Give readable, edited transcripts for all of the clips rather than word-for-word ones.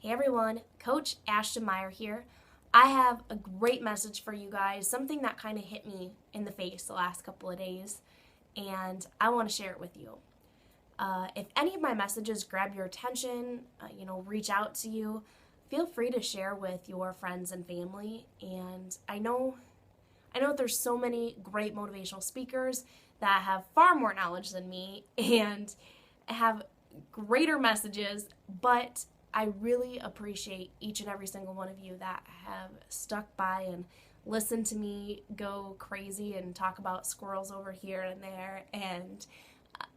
Hey everyone, Coach Ashton Meyer here. I have a great message for you guys, something that kind of hit me in the face the last couple of days, and I want to share it with you. If any of my messages grab your attention, reach out to you, feel free to share with your friends and family. And I know there's so many great motivational speakers that have far more knowledge than me and have greater messages, but I really appreciate each and every single one of you that have stuck by and listened to me go crazy and talk about squirrels over here and there, and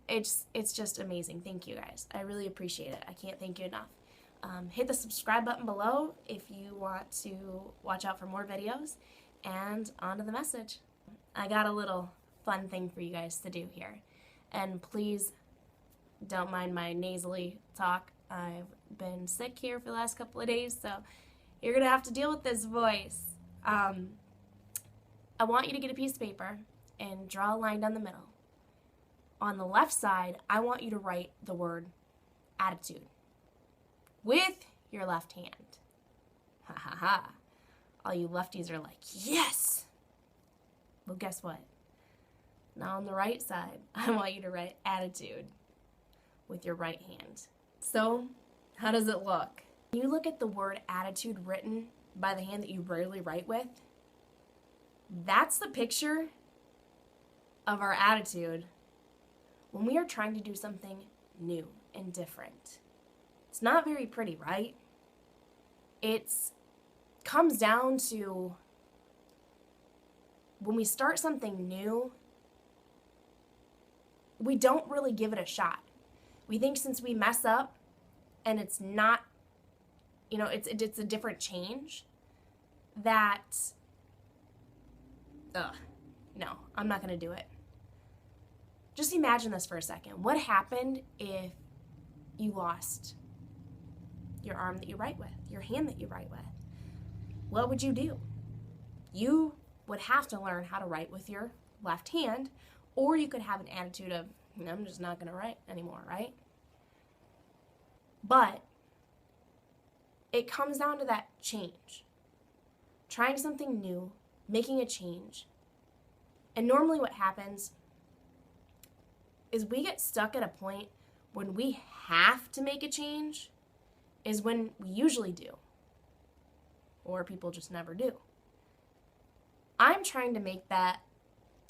it's just amazing. Thank you guys. I really appreciate it. I can't thank you enough. Hit the subscribe button below if you want to watch out for more videos, and on to the message. I got a little fun thing for you guys to do here, and please don't mind my nasally talk. I've been sick here for the last couple of days, so you're gonna have to deal with this voice. I want you to get a piece of paper and draw a line down the middle. On the left side, I want you to write the word attitude with your left hand. Ha ha ha. All you lefties are like, yes! Well, guess what? Now on the right side, I want you to write attitude with your right hand. So, how does it look? When you look at the word attitude written by the hand that you rarely write with, that's the picture of our attitude when we are trying to do something new and different. It's not very pretty, right? It comes down to when we start something new, we don't really give it a shot. We think since we mess up and it's not, it's a different change, that, no, I'm not going to do it. Just imagine this for a second. What happened if you lost your arm that you write with, your hand that you write with? What would you do? You would have to learn how to write with your left hand, or you could have an attitude of, I'm just not going to write anymore, right? But it comes down to that change. Trying something new, making a change. And normally what happens is we get stuck at a point when we have to make a change is when we usually do. Or people just never do. I'm trying to make that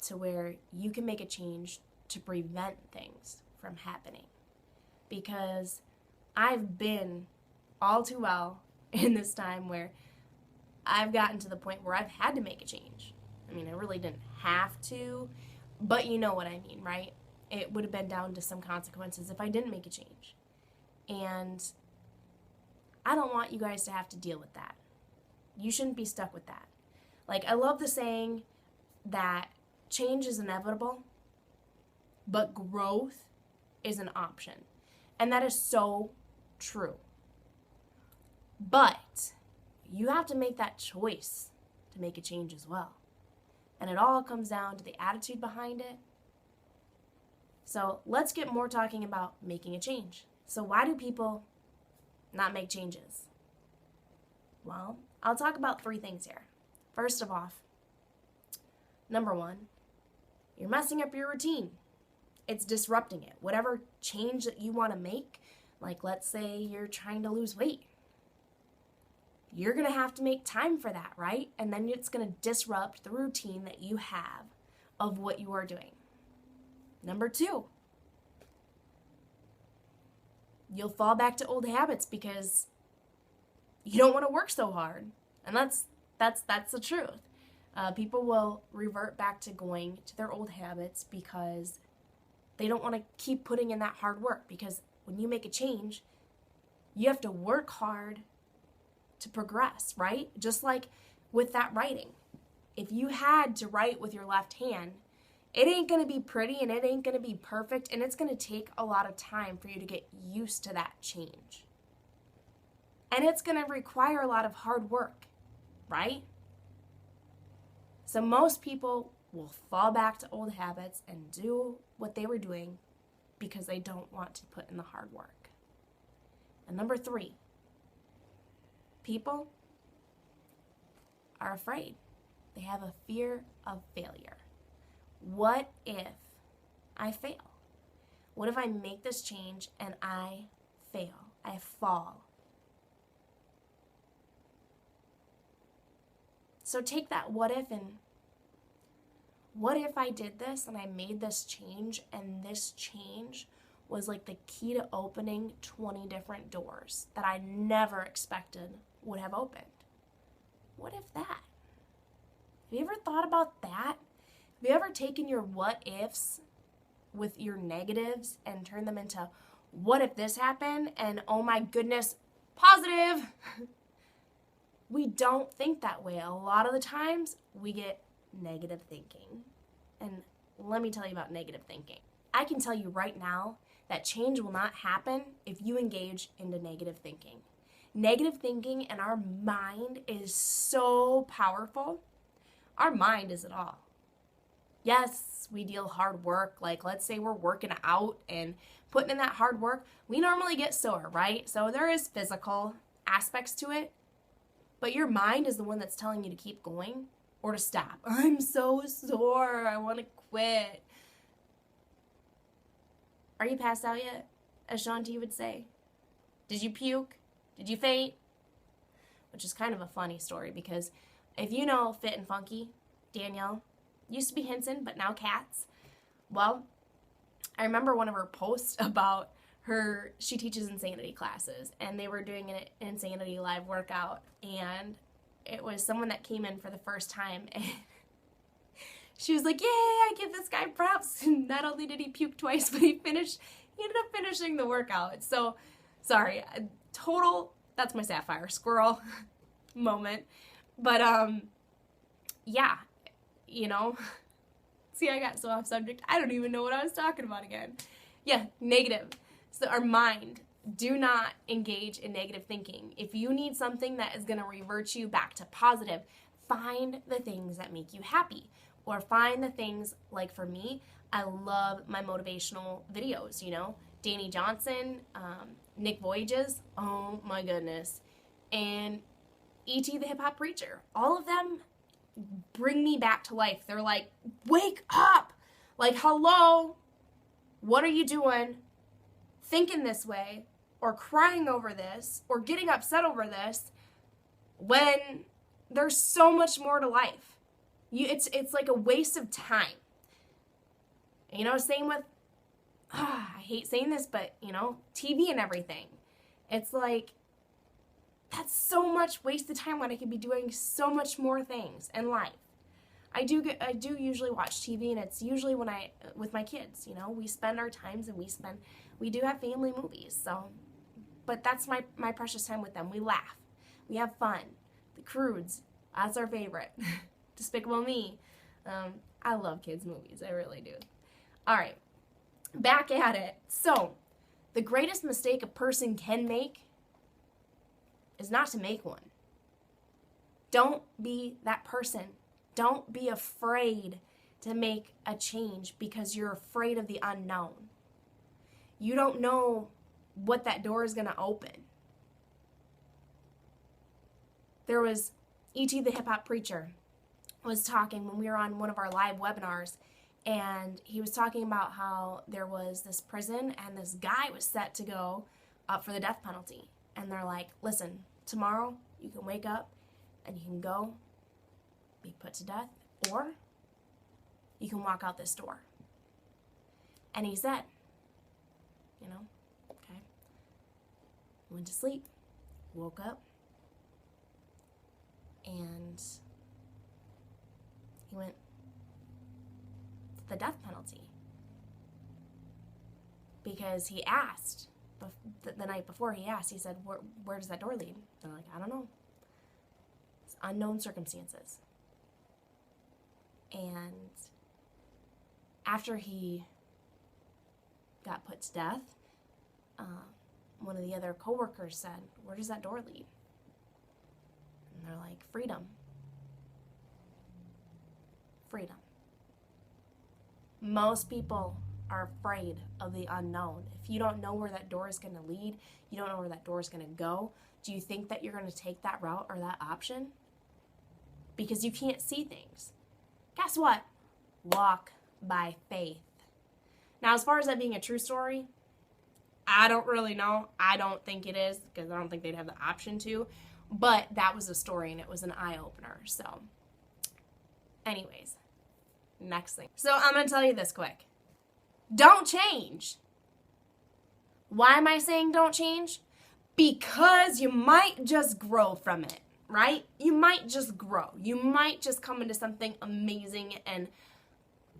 to where you can make a change to prevent things from happening. Because I've been all too well in this time where I've gotten to the point where I've had to make a change. I mean, I really didn't have to, but you know what I mean, right? It would have been down to some consequences if I didn't make a change. And I don't want you guys to have to deal with that. You shouldn't be stuck with that. Like, I love the saying that change is inevitable, but growth is an option. And that is so true. But you have to make that choice to make a change as well. And it all comes down to the attitude behind it. So let's get more talking about making a change. So why do people not make changes? Well, I'll talk about 3 things here. First of all, number 1, you're messing up your routine. It's disrupting it. Whatever change that you want to make, like let's say you're trying to lose weight, you're going to have to make time for that, right? And then it's going to disrupt the routine that you have of what you are doing. Number 2, you'll fall back to old habits because you don't want to work so hard. And that's the truth. People will revert back to going to their old habits because they don't want to keep putting in that hard work. Because when you make a change, you have to work hard to progress, right? Just like with that writing. If you had to write with your left hand, it ain't going to be pretty and it ain't going to be perfect, and it's going to take a lot of time for you to get used to that change. And it's going to require a lot of hard work, right? So most people will fall back to old habits and do what they were doing because they don't want to put in the hard work. And number 3, people are afraid. They have a fear of failure. What if I fail? What if I make this change and I fail? I fall. So take that what if, and what if I did this and I made this change, and this change was like the key to opening 20 different doors that I never expected would have opened? What if that? Have you ever thought about that? Have you ever taken your what ifs with your negatives and turned them into what if this happened, and oh my goodness, positive? We don't think that way. A lot of the times we get negative thinking. And let me tell you about negative thinking. I can tell you right now that change will not happen if you engage into negative thinking. Negative thinking in our mind is so powerful. Our mind is it all. Yes, we deal hard work. Like, let's say we're working out and putting in that hard work. We normally get sore, right? So there is physical aspects to it. But your mind is the one that's telling you to keep going or to stop. I'm so sore. I want to quit. Are you passed out yet? As Shanti would say. Did you puke? Did you faint? Which is kind of a funny story, because if you know Fit and Funky, Danielle, used to be Henson, but now Katz. Well, I remember one of her posts about she teaches insanity classes, and they were doing an insanity live workout, and it was someone that came in for the first time, and she was like, yay, I give this guy props. Not only did he puke twice, but he ended up finishing the workout. So, sorry, that's my Sapphire Squirrel moment. But, yeah, see, I got so off subject, I don't even know what I was talking about again. Yeah, negative. So our mind, do not engage in negative thinking. If you need something that is going to revert you back to positive, find the things that make you happy. Or find the things, like for me, I love my motivational videos, Danny Johnson, Nick Voyages, oh my goodness, and E.T. the Hip Hop Preacher. All of them bring me back to life. They're like, wake up! Like, hello, what are you doing? Thinking this way, or crying over this, or getting upset over this, when there's so much more to life. It's like a waste of time. Same with, I hate saying this, but, TV and everything. It's like, that's so much wasted time when I could be doing so much more things in life. I do usually watch TV, and it's usually when with my kids, we spend our times, and we do have family movies, so, but that's my precious time with them. We laugh, we have fun. The Croods, that's our favorite. Despicable Me. I love kids movies, I really do. All right, back at it. So, the greatest mistake a person can make is not to make one. Don't be that person. Don't be afraid to make a change because you're afraid of the unknown. You don't know what that door is going to open. There was E.T. the Hip Hop Preacher was talking when we were on one of our live webinars, and he was talking about how there was this prison and this guy was set to go up for the death penalty. And they're like, listen, tomorrow you can wake up and you can go be put to death, or you can walk out this door. And he said, okay, went to sleep, woke up, and he went to the death penalty because he asked, the night before he said, where does that door lead? They're like, I don't know. It's unknown circumstances. And after he got put to death, one of the other coworkers said, where does that door lead? And they're like, freedom. Freedom. Most people are afraid of the unknown. If you don't know where that door is going to lead, you don't know where that door is going to go, Do you think that you're going to take that route or that option? Because you can't see things. Guess what? Walk by faith. Now, as far as that being a true story, I don't really know. I don't think it is, because I don't think they'd have the option to. But that was a story, and it was an eye-opener. So, anyways, next thing. So, I'm going to tell you this quick. Don't change. Why am I saying don't change? Because you might just grow from it, right? You might just grow. You might just come into something amazing and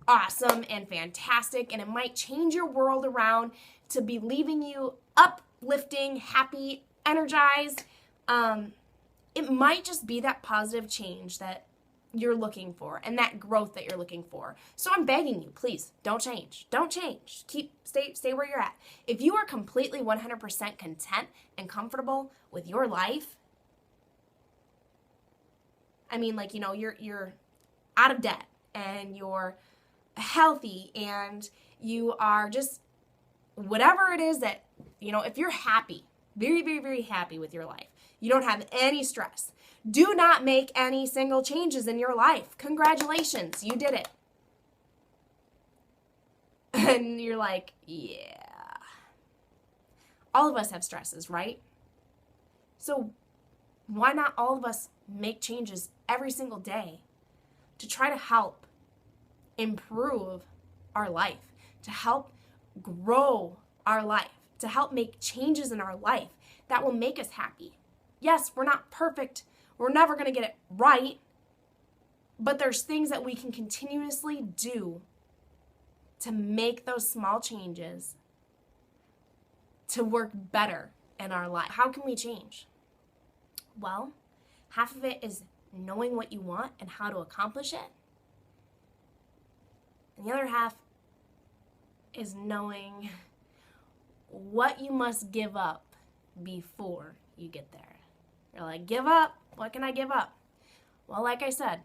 awesome and fantastic, and it might change your world around to be leaving you uplifting, happy, energized. It might just be that positive change that you're looking for and that growth that you're looking for. So I'm begging you, please, don't change. Don't change. Stay where you're at. If you are completely 100% content and comfortable with your life, I mean, like, you know, you're out of debt and you're healthy and you are just whatever it is that, you know, if you're happy, very, very, very happy with your life, you don't have any stress, do not make any single changes in your life. Congratulations, you did it. And you're like, yeah. All of us have stresses, right? So why not all of us make changes every single day to try to help improve our life, to help grow our life, to help make changes in our life that will make us happy. Yes, we're not perfect. We're never going to get it right. But there's things that we can continuously do to make those small changes to work better in our life. How can we change? Well, half of it is knowing what you want and how to accomplish it. And the other half is knowing what you must give up before you get there. You're like, give up? What can I give up? Well, like I said,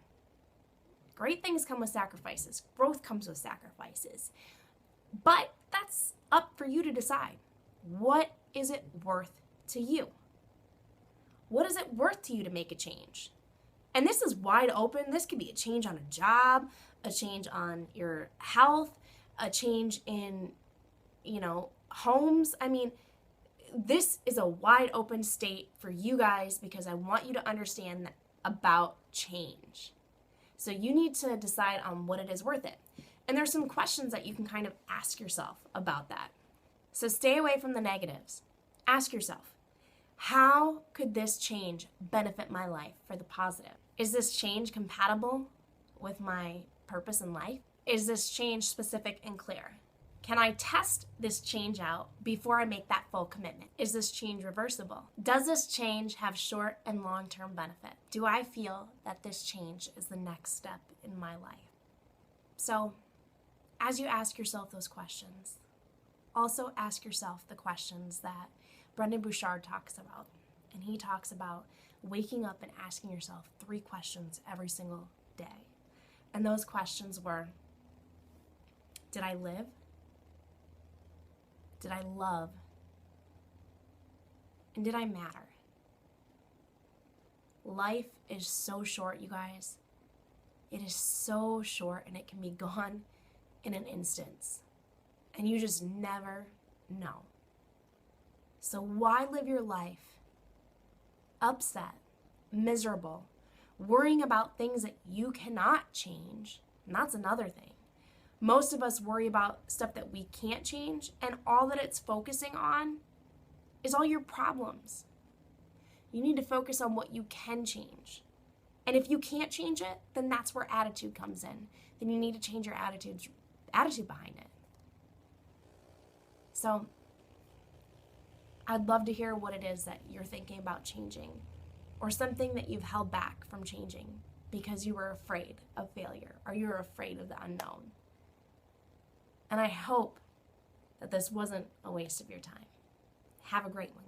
great things come with sacrifices. Growth comes with sacrifices. But that's up for you to decide. What is it worth to you? What is it worth to you to make a change? And this is wide open. This could be a change on a job, a change on your health, a change in, you know, homes. I mean, this is a wide open state for you guys because I want you to understand about change. So you need to decide on what it is worth it. And there's some questions that you can kind of ask yourself about that. So stay away from the negatives. Ask yourself, how could this change benefit my life for the positive? Is this change compatible with my purpose in life? Is this change specific and clear? Can I test this change out before I make that full commitment? Is this change reversible? Does this change have short and long-term benefit? Do I feel that this change is the next step in my life? So, as you ask yourself those questions, also ask yourself the questions that Brendon Burchard talks about. And he talks about waking up and asking yourself 3 questions every single day. And those questions were, did I live? Did I love? And did I matter? Life is so short, you guys. It is so short, and it can be gone in an instant. And you just never know. So why live your life upset, miserable, worrying about things that you cannot change? And that's another thing. Most of us worry about stuff that we can't change, and all that it's focusing on is all your problems. You need to focus on what you can change. And if you can't change it, then that's where attitude comes in. Then you need to change your attitude behind it. So I'd love to hear what it is that you're thinking about changing, or something that you've held back from changing because you were afraid of failure, or you were afraid of the unknown. And I hope that this wasn't a waste of your time. Have a great one.